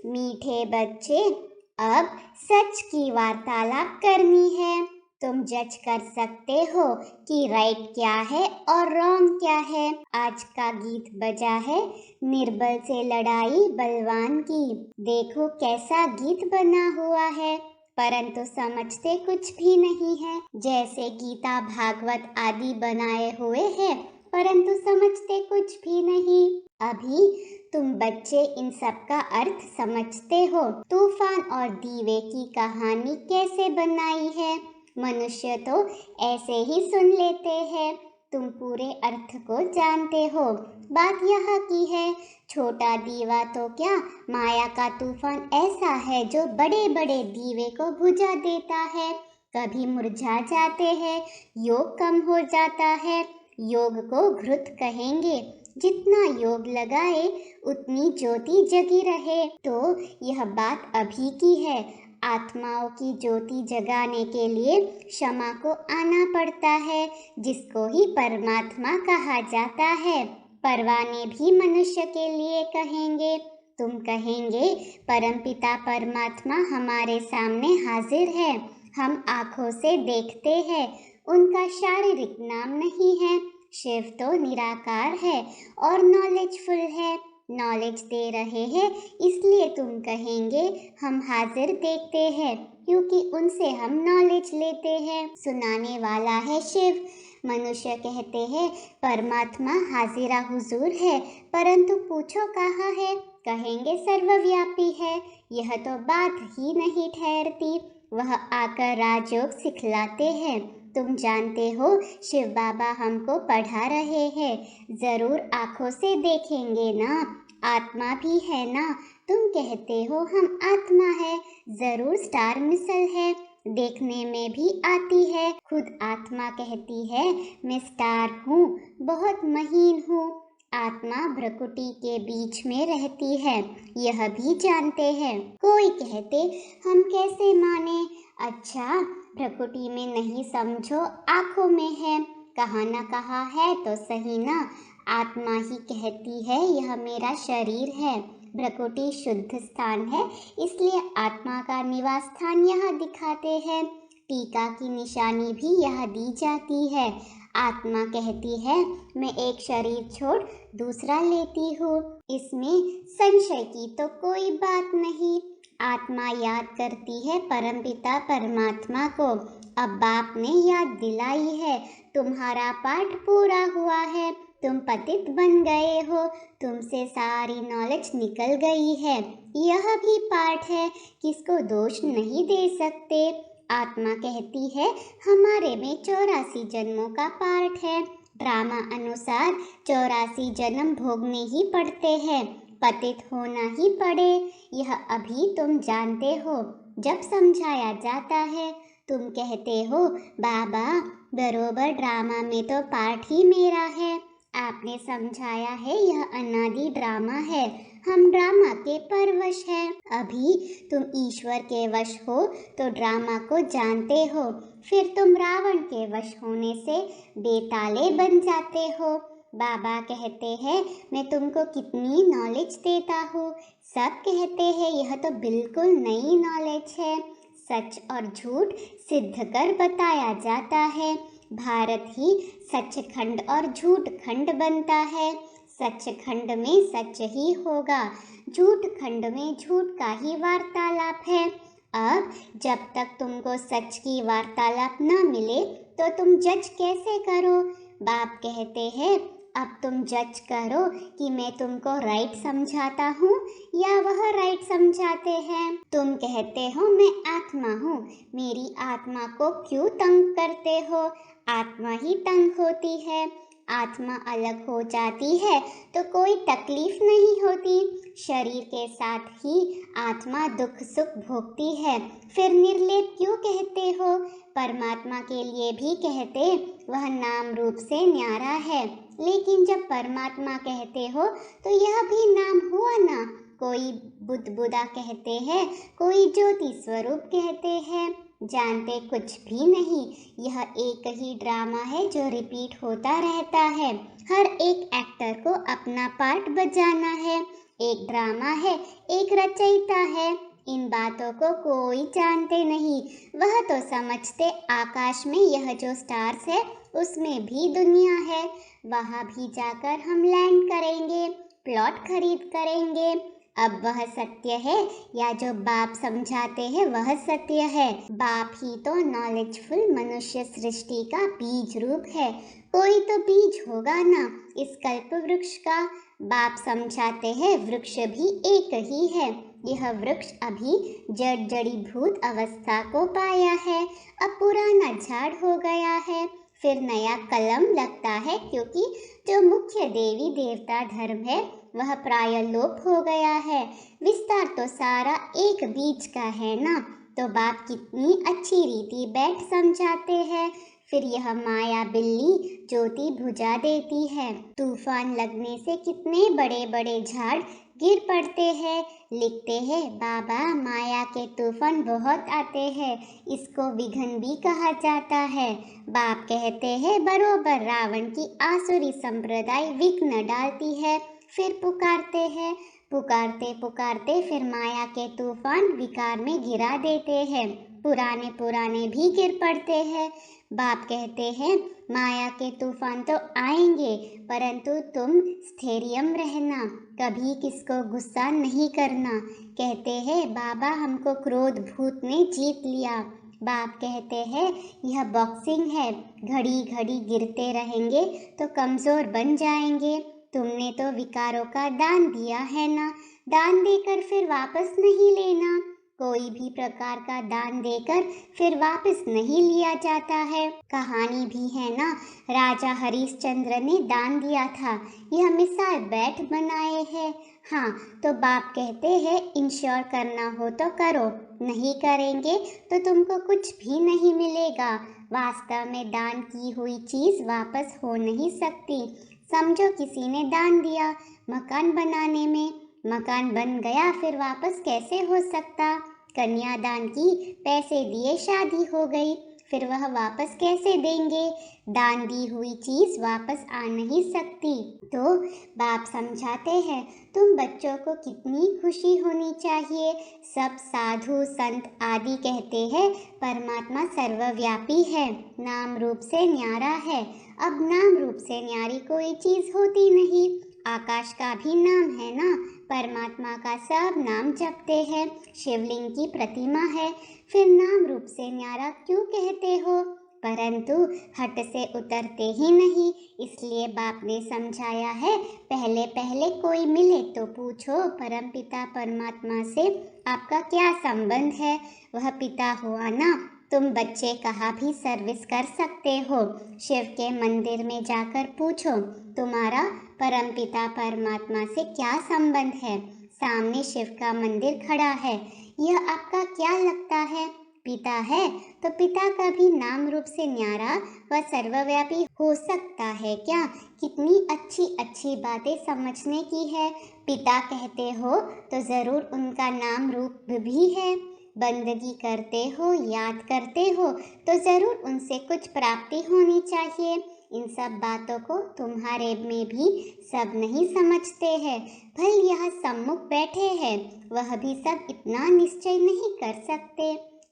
मीठे बच्चे, अब सच की वार्तालाप करनी है। तुम जज कर सकते हो कि राइट क्या है और रॉन्ग क्या है। आज का गीत बजा है निर्बल से लड़ाई बलवान की। देखो कैसा गीत बना हुआ है, परंतु समझते कुछ भी नहीं है। जैसे गीता भागवत आदि बनाए हुए हैं, परंतु समझते कुछ भी नहीं। अभी तुम बच्चे इन सब का अर्थ समझते हो। तूफान और दीवे की कहानी कैसे बनाई है? मनुष्य तो ऐसे ही सुन लेते हैं। तुम पूरे अर्थ को जानते हो। बात यह की है, छोटा दीवा तो क्या, माया का तूफान ऐसा है जो बड़े बड़े दीवे को बुझा देता है। कभी मुरझा जाते हैं, योग कम हो जाता है। योग को घृत कहेंगे। जितना योग लगाए उतनी ज्योति जगी रहे। तो यह बात अभी की है। आत्माओं की ज्योति जगाने के लिए क्षमा को आना पड़ता है, जिसको ही परमात्मा कहा जाता है। परवाने भी मनुष्य के लिए कहेंगे। तुम कहेंगे परमपिता परमात्मा हमारे सामने हाजिर है, हम आंखों से देखते हैं, उनका शारीरिक नाम नहीं है। शिव तो निराकार है और नॉलेजफुल है। नॉलेज दे रहे हैं, इसलिए तुम कहेंगे हम हाजिर देखते हैं, क्योंकि उनसे हम नॉलेज लेते हैं। सुनाने वाला है शिव। मनुष्य कहते हैं परमात्मा हाजिरा हुजूर है, परंतु पूछो कहाँ है? कहेंगे सर्वव्यापी है। यह तो बात ही नहीं ठहरती। वह आकर राजयोग सिखलाते हैं। तुम जानते हो शिव बाबा हमको पढ़ा रहे हैं। जरूर आंखों से देखेंगे ना, आत्मा भी है ना। तुम कहते हो हम आत्मा है, जरूर स्टार मिसल है, देखने में भी आती है। खुद आत्मा कहती है मैं स्टार हूँ, बहुत महीन हूँ। आत्मा भ्रकुटी के बीच में रहती है, यह भी जानते हैं। कोई कहते हम कैसे माने? अच्छा, भ्रकुटी में नहीं समझो, आंखों में है। कहाँ न कहाँ है तो सही ना। आत्मा ही कहती है यह मेरा शरीर है। भ्रकुटी शुद्ध स्थान है, इसलिए आत्मा का निवास स्थान यहाँ दिखाते हैं। टीका की निशानी भी यहाँ दी जाती है। आत्मा कहती है मैं एक शरीर छोड़ दूसरा लेती हूँ, इसमें संशय की तो कोई बात नहीं। आत्मा याद करती है परमपिता परमात्मा को। अब बाप ने याद दिलाई है, तुम्हारा पाठ पूरा हुआ है, तुम पतित बन गए हो, तुमसे सारी नॉलेज निकल गई है। यह भी पाठ है, किसको दोष नहीं दे सकते। आत्मा कहती है हमारे में 84 जन्मों का पाठ है। ड्रामा अनुसार 84 जन्म भोगने ही पड़ते हैं, पतित होना ही पड़े। यह अभी तुम जानते हो। जब समझाया जाता है तुम कहते हो बाबा बरोबर ड्रामा में तो पार्ट ही मेरा है। आपने समझाया है यह अनादि ड्रामा है, हम ड्रामा के परवश हैं। अभी तुम ईश्वर के वश हो तो ड्रामा को जानते हो, फिर तुम रावण के वश होने से बेताले बन जाते हो। बाबा कहते हैं मैं तुमको कितनी नॉलेज देता हूँ। सब कहते हैं यह तो बिल्कुल नई नॉलेज है। सच और झूठ सिद्ध कर बताया जाता है। भारत ही सचखंड और झूठ खंड बनता है। सचखंड में सच ही होगा, झूठ खंड में झूठ का ही वार्तालाप है। अब जब तक तुमको सच की वार्तालाप न मिले तो तुम जज कैसे करो? बाप कहते हैं अब तुम जज करो कि मैं तुमको राइट समझाता हूँ या वह राइट समझाते हैं। तुम कहते हो मैं आत्मा हूँ, मेरी आत्मा को क्यों तंग करते हो? आत्मा ही तंग होती है। आत्मा अलग हो जाती है तो कोई तकलीफ नहीं होती। शरीर के साथ ही आत्मा दुख सुख भोगती है, फिर निर्लेप क्यों कहते हो? परमात्मा के लिए भी कहते वह नाम रूप से न्यारा है, लेकिन जब परमात्मा कहते हो तो यह भी नाम हुआ ना। कोई बुद्ध बुदा कहते हैं, कोई ज्योति स्वरूप कहते हैं, जानते कुछ भी नहीं। यह एक ही ड्रामा है जो रिपीट होता रहता है। हर एक एक्टर को अपना पार्ट बजाना है। एक ड्रामा है, एक रचयिता है। इन बातों को कोई जानते नहीं। वह तो समझते आकाश में यह जो स्टार्स है उसमें भी दुनिया है, वहां भी जाकर हम लैंड करेंगे, प्लॉट खरीद करेंगे। अब वह सत्य है या जो बाप समझाते हैं वह सत्य है? बाप ही तो नॉलेजफुल मनुष्य सृष्टि का बीज रूप है। कोई तो बीज होगा ना इस कल्प वृक्ष का। बाप समझाते हैं वृक्ष भी एक ही है। यह वृक्ष अभी जड़ जड़ीभूत अवस्था को पाया है, अब पुराना झाड़ हो गया है, फिर नया कलम लगता है, क्योंकि जो मुख्य देवी देवता धर्म है वह प्राय लोप हो गया है। विस्तार तो सारा एक बीज का है ना। तो बाप कितनी अच्छी रीति बैठ समझाते हैं। फिर यह माया बिल्ली ज्योति बुझा देती है। तूफान लगने से कितने बड़े बड़े झाड़ गिर पड़ते हैं। लिखते हैं बाबा माया के तूफान बहुत आते हैं, इसको विघन भी कहा जाता है। बाप कहते हैं बरोबर रावण की आसुरी संप्रदाय विघ्न डालती है। फिर पुकारते हैं, पुकारते पुकारते फिर माया के तूफान विकार में गिरा देते हैं। पुराने पुराने भी गिर पड़ते हैं। बाप कहते हैं माया के तूफान तो आएंगे, परंतु तुम स्थैर्य रहना, कभी किसको गुस्सा नहीं करना। कहते हैं बाबा हमको क्रोध भूत ने जीत लिया। बाप कहते हैं यह बॉक्सिंग है, घड़ी घड़ी गिरते रहेंगे तो कमजोर बन जाएंगे। तुमने तो विकारों का दान दिया है ना, दान देकर फिर वापस नहीं लेना। कोई भी प्रकार का दान देकर फिर वापस नहीं लिया जाता है। कहानी भी है ना, राजा हरिश्चंद्र ने दान दिया था, यह मिसाल बैठ बनाए हैं। हाँ, तो बाप कहते हैं इंश्योर करना हो तो करो, नहीं करेंगे तो तुमको कुछ भी नहीं मिलेगा। वास्तव में दान की हुई चीज वापस हो नहीं सकती। समझो किसी ने दान दिया मकान बनाने में, मकान बन गया फिर वापस कैसे हो सकता? कन्यादान की, पैसे दिए शादी हो गई, फिर वह वापस कैसे देंगे? दान दी हुई चीज वापस आ नहीं सकती। तो बाप समझाते हैं तुम बच्चों को कितनी खुशी होनी चाहिए। सब साधु संत आदि कहते हैं परमात्मा सर्वव्यापी है, नाम रूप से न्यारा है। अब नाम रूप से न्यारी कोई चीज होती नहीं। आकाश का भी नाम है ना, परमात्मा का सब नाम जपते हैं। शिवलिंग की प्रतिमा है, फिर नाम रूप से न्यारा क्यों कहते हो? परंतु हट से उतरते ही नहीं, इसलिए बाप ने समझाया है पहले पहले कोई मिले तो पूछो परमपिता परमात्मा से आपका क्या संबंध है? वह पिता हुआ ना, तुम बच्चे कहाँ भी सर्विस कर सकते हो। शिव के मंदिर में जाकर पूछो तुम्हारा परमपिता परमात्मा से क्या संबंध है। सामने शिव का मंदिर खड़ा है, यह आपका क्या लगता है? पिता है तो पिता का भी नाम रूप से न्यारा व सर्वव्यापी हो सकता है क्या? कितनी अच्छी अच्छी बातें समझने की है। पिता कहते हो तो जरूर उनका नाम रूप भी है। बंदगी करते हो, याद करते हो तो जरूर उनसे कुछ प्राप्ति होनी चाहिए। इन सब बातों को तुम्हारे में भी सब नहीं समझते हैं। भल यहाँ सम्मुख बैठे हैं, वह भी सब इतना निश्चय नहीं कर सकते।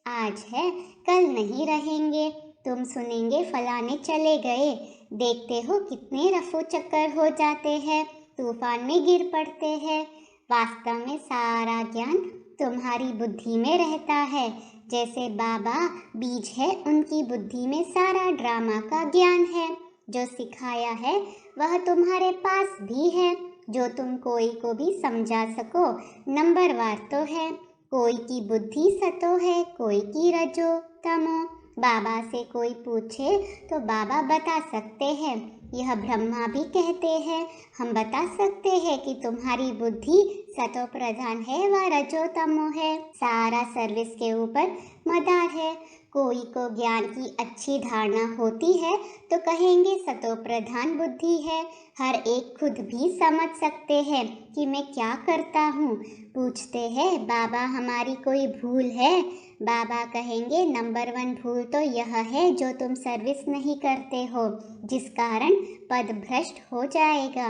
आज है कल नहीं रहेंगे। तुम सुनेंगे फलाने चले गए, देखते हो कितने रफू चक्कर हो जाते हैं, तूफान में गिर पड़ते हैं। वास्तव में सारा ज्ञान तुम्हारी बुद्धि में रहता है। जैसे बाबा बीज है, उनकी बुद्धि में सारा ड्रामा का ज्ञान है। जो सिखाया है वह तुम्हारे पास भी है, जो तुम कोई को भी समझा सको। नंबरवार तो है, कोई की बुद्धि सतो है, कोई की रजो तमो। बाबा से कोई पूछे तो बाबा बता सकते हैं। यह ब्रह्मा भी कहते हैं हम बता सकते हैं कि तुम्हारी बुद्धि सतो प्रधान है व रजो तमो है। सारा सर्विस के ऊपर मदार है। कोई को ज्ञान की अच्छी धारणा होती है तो कहेंगे सतो प्रधान बुद्धि है। हर एक खुद भी समझ सकते हैं कि मैं क्या करता हूँ। पूछते हैं बाबा हमारी कोई भूल है? बाबा कहेंगे नंबर 1 भूल तो यह है जो तुम सर्विस नहीं करते हो, जिस कारण पद भ्रष्ट हो जाएगा।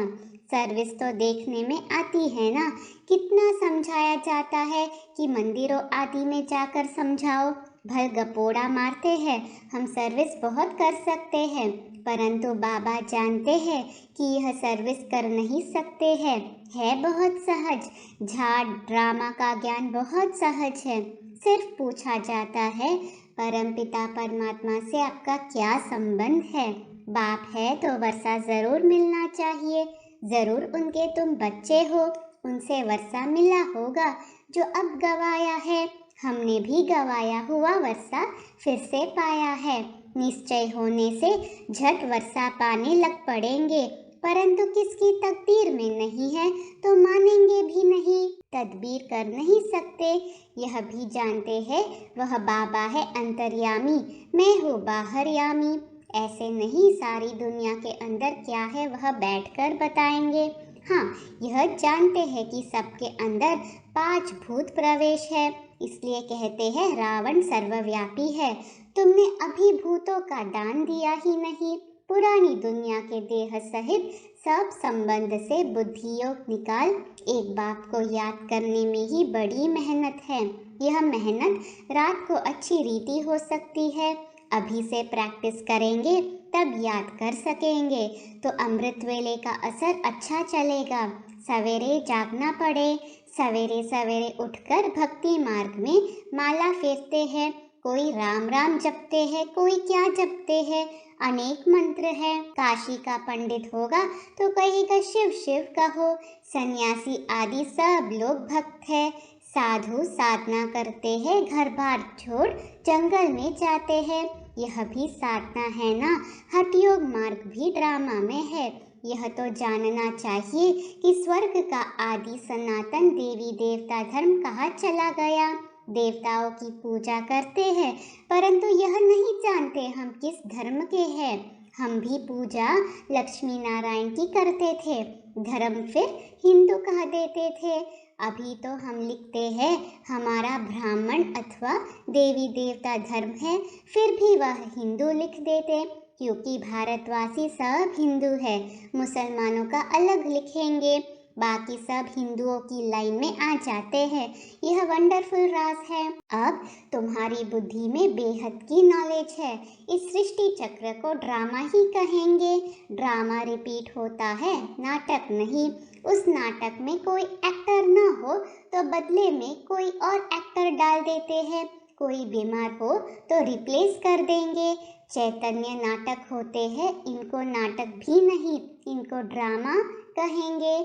सर्विस तो देखने में आती है ना, कितना समझाया जाता है कि मंदिरों आदि में जाकर समझाओ। भल गपोड़ा मारते हैं, हम सर्विस बहुत कर सकते हैं, परंतु बाबा जानते हैं कि यह सर्विस कर नहीं सकते हैं। है बहुत सहज, झाड़ ड्रामा का ज्ञान बहुत सहज है। सिर्फ पूछा जाता है, परमपिता परमात्मा से आपका क्या संबंध है? बाप है तो वर्षा जरूर मिलना चाहिए, जरूर उनके तुम बच्चे हो, उनसे वर्षा मिला होगा जो अब गवाया है। हमने भी गवाया हुआ वर्षा फिर से पाया है। निश्चय होने से झट वर्षा पाने लग पड़ेंगे, परंतु किसकी तकदीर में नहीं है तो मानेंगे भी नहीं, तदबीर कर नहीं सकते। यह भी जानते हैं वह बाबा है अंतर्यामी, मैं हूँ बाहरयामी। ऐसे नहीं सारी दुनिया के अंदर क्या है वह बैठकर बताएंगे। हाँ, यह जानते हैं कि सबके अंदर 5 भूत प्रवेश है, इसलिए कहते हैं रावण सर्वव्यापी है। तुमने अभी भूतों का दान दिया ही नहीं, पुरानी दुनिया के देह सहित सब संबंध से बुद्धि योग निकाल। एक बाप को याद करने में ही बड़ी मेहनत है। यह मेहनत रात को अच्छी रीति हो सकती है, अभी से प्रैक्टिस करेंगे तब याद कर सकेंगे तो अमृत वेले का असर अच्छा चलेगा। सवेरे जागना पड़े, सवेरे सवेरे उठकर भक्ति मार्ग में माला फेरते हैं, कोई राम राम जपते हैं, कोई क्या जपते हैं, अनेक मंत्र है। काशी का पंडित होगा तो कहेगा शिव शिव कहो। सन्यासी आदि सब लोग भक्त है। साधु साधना करते हैं, घर बार छोड़ जंगल में जाते हैं, यह भी साधना है ना। हठ योग मार्ग भी ड्रामा में है। यह तो जानना चाहिए कि स्वर्ग का आदि सनातन देवी देवता धर्म कहाँ चला गया। देवताओं की पूजा करते हैं, परंतु यह नहीं जानते हम किस धर्म के हैं। हम भी पूजा लक्ष्मी नारायण की करते थे, धर्म फिर हिंदू कह देते थे। अभी तो हम लिखते हैं हमारा ब्राह्मण अथवा देवी देवता धर्म है, फिर भी वह हिंदू लिख देते, क्योंकि भारतवासी सब हिंदू है। मुसलमानों का अलग लिखेंगे, बाकी सब हिंदुओं की लाइन में आ जाते हैं। यह वंडरफुल राज है। अब तुम्हारी बुद्धि में बेहद की नॉलेज है। इस सृष्टि चक्र को ड्रामा ही कहेंगे। ड्रामा रिपीट होता है, नाटक नहीं। उस नाटक में कोई एक्टर न हो तो बदले में कोई और एक्टर डाल देते हैं। कोई बीमार हो तो रिप्लेस कर देंगे। चैतन्य नाटक होते हैं, इनको नाटक भी नहीं, इनको ड्रामा कहेंगे।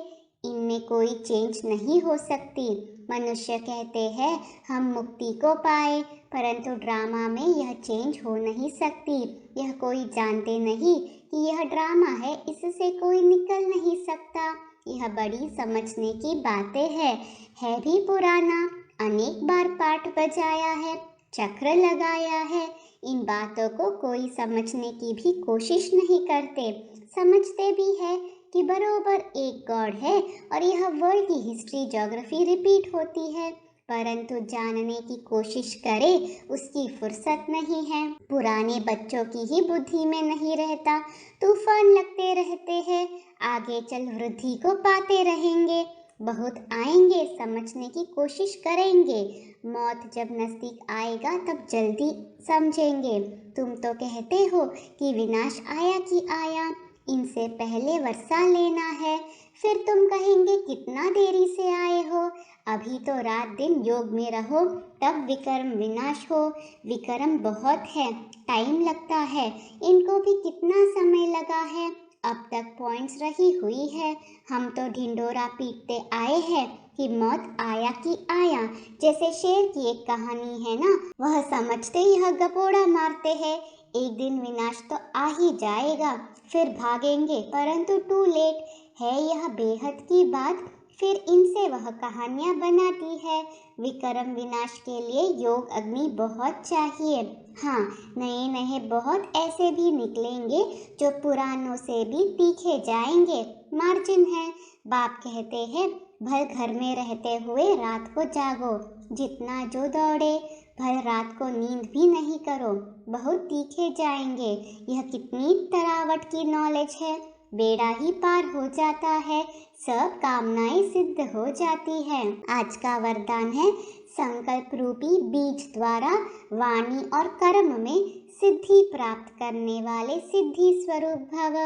इनमें कोई चेंज नहीं हो सकती। मनुष्य कहते हैं हम मुक्ति को पाए, परंतु ड्रामा में यह चेंज हो नहीं सकती। यह कोई जानते नहीं कि यह ड्रामा है, इससे कोई निकल नहीं सकता। यह बड़ी समझने की बातें है भी पुराना। अनेक बार पाठ बजाया है, चक्र लगाया है। इन बातों को कोई समझने की भी कोशिश नहीं करते। समझते भी है कि बरोबर एक गॉड है और यह वर्ल्ड की हिस्ट्री ज्योग्राफी रिपीट होती है, परंतु जानने की कोशिश करे उसकी फुर्सत नहीं है। पुराने बच्चों की ही बुद्धि में नहीं रहता, तूफान लगते रहते हैं। आगे चल वृद्धि को पाते रहेंगे, बहुत आएंगे, समझने की कोशिश करेंगे। मौत जब नज़दीक आएगा तब जल्दी समझेंगे। तुम तो कहते हो कि विनाश आया कि आया, इनसे पहले वर्षा लेना है। फिर तुम कहेंगे कितना देरी से आए हो। अभी तो रात दिन योग में रहो, तब विक्रम विनाश हो। विक्रम बहुत है, टाइम लगता है। इनको भी कितना समय लगा है, अब तक पॉइंट्स रही हुई है। हम तो ढिंडोरा पीटते आए हैं कि मौत आया कि आया। जैसे शेर की एक कहानी है ना, वह समझते यह गपोड़ा मारते हैं। एक दिन विनाश तो आ ही जाएगा, फिर भागेंगे, परंतु टू लेट है। यह बेहद की बात फिर इनसे वह कहानियाँ बनाती है। विक्रम विनाश के लिए योग अग्नि बहुत चाहिए। हाँ, नए नए बहुत ऐसे भी निकलेंगे जो पुरानों से भी तीखे जाएंगे। मार्जिन है। बाप कहते हैं भर घर में रहते हुए रात को जागो, जितना जो दौड़े, भर रात को नींद भी नहीं करो, बहुत तीखे जाएंगे। यह कितनी तरावट की नॉलेज है। बेड़ा ही पार हो जाता है, सब कामनाएं सिद्ध हो जाती है। आज का वरदान है संकल्प रूपी बीज द्वारा वाणी और कर्म में सिद्धि प्राप्त करने वाले सिद्धि स्वरूप भव।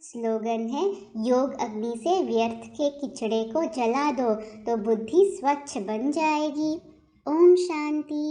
स्लोगन है योग अग्नि से व्यर्थ के किचड़े को जला दो तो बुद्धि स्वच्छ बन जाएगी। ओम शांति।